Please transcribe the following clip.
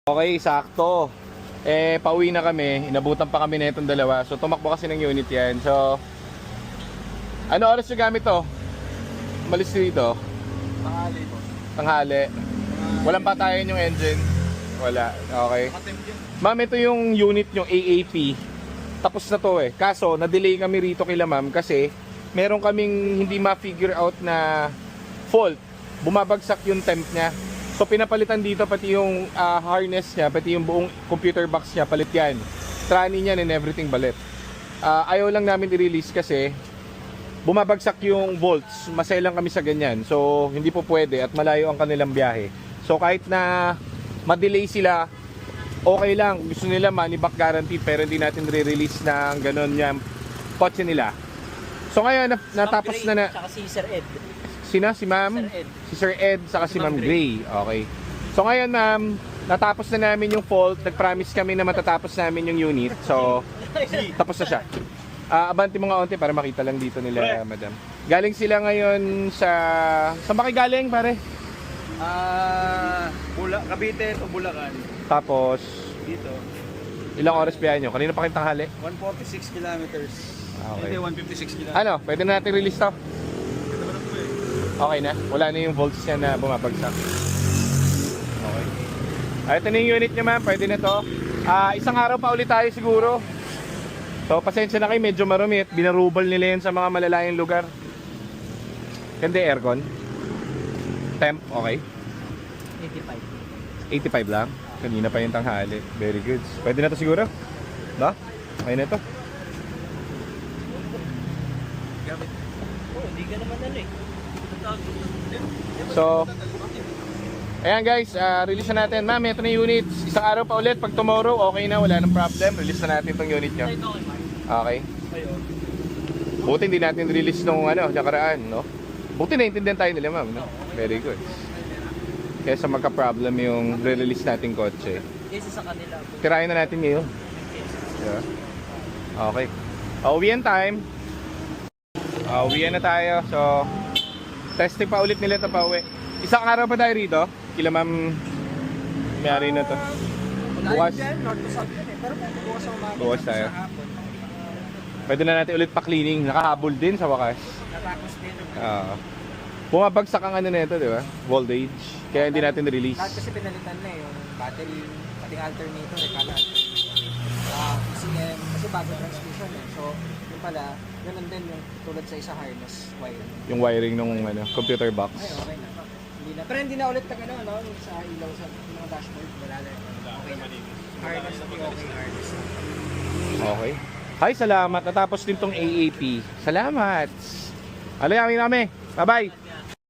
Okay, sakto. Pauwi na kami. Inabutan pa kami na itong dalawa. So, tumakbo kasi ng unit yan. So, ano oras yung gamit to? Malis dito? Tanghali po. Tanghali. Walang patayan yung engine? Wala. Okay. Ma'am, ito yung unit yung AAP. Tapos na to Kaso, na-delay kami rito kila ma'am kasi meron kaming hindi ma-figure out na fault. Bumabagsak yung temp niya. So pinapalitan dito pati yung harness niya, pati yung buong computer box niya, palit yan. Tranny niya and everything balit. Ayaw lang namin i-release kasi bumabagsak yung volts. Masaya lang kami sa ganyan. So hindi po pwede at malayo ang kanilang biyahe. So kahit na ma-delay sila, okay lang. Gusto nila money back guarantee pero hindi natin re-release ng ganun yung kotse nila. So ngayon natapos na Saka si Sir Ed. Sina? Si Ma'am? Sir Ed. Si Sir Ed, saka si Ma'am Gray. Okay. So ngayon ma'am, natapos na namin yung fault. Nag-promise kami na matatapos namin yung unit. So, tapos na siya. Abanti mo nga onti para makita lang dito nila, madam. Galing sila ngayon sa... Saan ba kayo galing, pare? Cavite o Bulacan. Tapos, Dito. ilang oras biyahe nyo? Kanina pa kayong tanghali? 146 kilometers. Okay. Hindi, 156 kilometers. Ano, pwede na natin release to? Okay na? Wala na yung volts niya na bumabagsak. Okay. Ito na yung unit niya ma'am, pwede na to. Isang araw pa ulit tayo siguro. So pasensya na kayo, medyo marumi at binarubal nila yun sa mga malalayang lugar. Ganda aircon. Temp, okay. 85 lang. Kanina pa yung tanghali. Very good. Pwede na to siguro? Ba? Okay na to. Hindi ka naman So, ayan guys, release na natin. Ma'am, ito na yung units. Isang araw pa ulit. Pag tomorrow, okay na. Wala nang problem. Release na natin itong unit nyo. Okay. Buti hindi natin release nung nakaraan, no? Buti naintindihan tayo nila, ma'am, no? Very good. Kesa magka-problem yung re-release nating kotse. Kasi sa kanila. Tirahin na natin ngayon. Yeah. Okay. Uwian time. Uwian na tayo. So, testing pa ulit nila ito pa uwi. Isang araw pa tayo rito. Kila ma'am may-ari na to. Bukas. Bukas tayo. Pwede na natin ulit pa-cleaning. Nakahabol din sa wakas. Natapos din. Bumabagsak ang na ito, di ba? Voltage. Kaya hindi natin release. Lahat kasi pinalitan na yung battery, pating alternator, recala alternator. PCM, kasi bago transmission So, yung pala, ganun din yung tulad sa isa harness wiring. Yung wiring ng computer box. Ay, okay na. Hindi na. Pero hindi na ulit sa ilaw sa mga dashboard. Wala na. Okay na. Harness, okay harness. Okay. Hi, salamat. Natapos din tong AAP. Salamat. Alayamin namin. Bye-bye.